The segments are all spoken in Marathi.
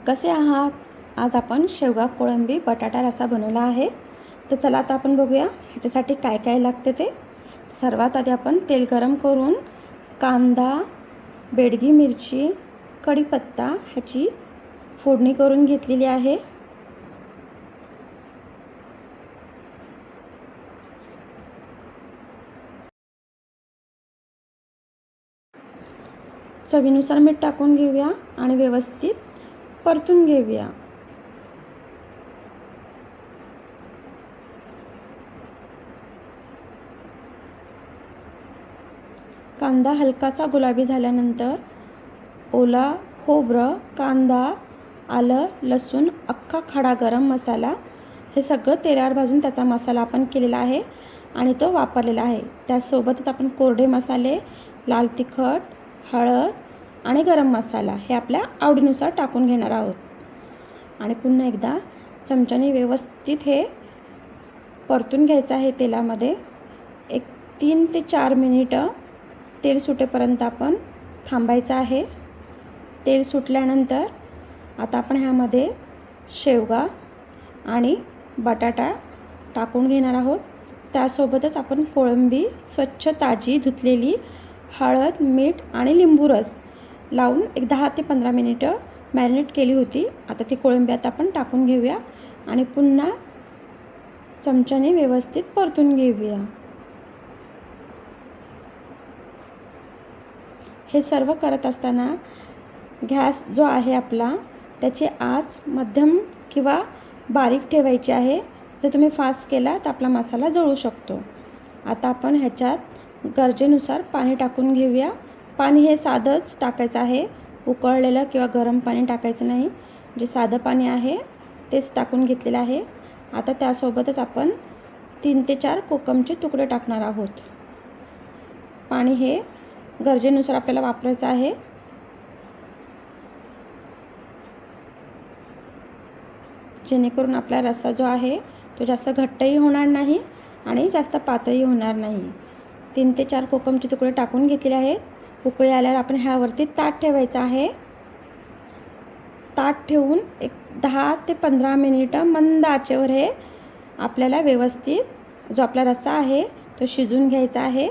कसे आहात? आज आपण शेवगा कोळंबी बटाटा रस्सा बनवला आहे. तर चला आता आपण बघूया ह्याच्यासाठी काय काय लागते ते. सर्वात आधी आपण तेल गरम करून कांदा, बेडगी मिरची, कढीपत्ता ह्याची फोडणी करून घेतलेली आहे. चवीनुसार मीठ टाकून घेऊया आणि व्यवस्थित परतून घेऊया. कांदा हलकासा गुलाबी झाल्यानंतर ओला खोबरं, कांदा, आलं, लसूण, अख्खा खडा गरम मसाला हे सगळं तेलावर भाजून त्याचा मसाला आपण केलेला आहे आणि तो वापरलेला आहे. त्यासोबतच आपण कोरडे मसाले, लाल तिखट, हळद आणि गरम मसाला हे आपल्या आवडीनुसार टाकून घेणार आहोत. आणि पुन्हा एकदा चमच्याने व्यवस्थित हे परतून घ्यायचं आहे तेलामध्ये. 3 ते 4 मिनिटं तेल सुटेपर्यंत आपण थांबायचं आहे. तेल सुटल्यानंतर आता आपण ह्यामध्ये शेवगा आणि बटाटा टाकून घेणार आहोत. त्यासोबतच आपण कोळंबी स्वच्छ ताजी धुतलेली हळद, मीठ आणि लिंबू रस लावून 10 ते 15 मिनिटं मॅरिनेट केली होती. आता ती कोळंबी आता आपण टाकून घेऊया आणि पुन्हा चमच्याने व्यवस्थित परतून घेऊया. हे सर्व करत असताना गॅस जो आहे आपला त्याची आच मध्यम किंवा बारीक ठेवायची आहे. जर तुम्ही फास्ट केला तर आपला मसाला जळू शकतो. आता आपण ह्याच्यात गरजेनुसार पाणी टाकून घेऊया. पाणी हे साधंच टाकायचं आहे, उकळलेलं किंवा गरम पाणी टाकायचं नाही. जे साधं पाणी आहे तेच टाकून घेतलेलं आहे. आता त्यासोबतच आपण 3 ते 4 कोकमचे तुकडे टाकणार आहोत. पाणी हे गरजेनुसार आपल्याला वापरायचं आहे. जेणेकरून आपला रस्सा जो आहे तो जास्त घट्टही होणार नाही आणि जास्त पातळही होणार नाही. 3 ते 4 कोकमचे तुकडे टाकून घेतलेले आहेत. उकळी आल्यावर आपण ह्यावरती ताट ठेवायचं आहे. ताट ठेवून 10 ते 15 मिनिटं मंद आचेवर हे आपल्याला व्यवस्थित जो आपला रस्सा आहे तो शिजून घ्यायचा आहे.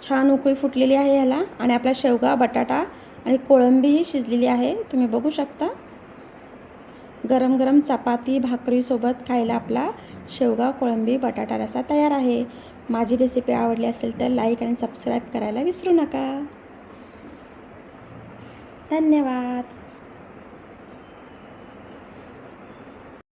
छान उकळी फुटलेली आहे ह्याला आणि आपला शेवगा, बटाटा आणि कोळंबीही शिजलेली आहे. तुम्ही बघू शकता. गरम गरम चपाती भाकरीसोबत खायला आपला शेवगा कोळंबी बटाटा रस्सा तयार आहे. माझी रेसिपी आवडली असेल तर लाईक आणि सबस्क्राईब करायला विसरू नका. धन्यवाद.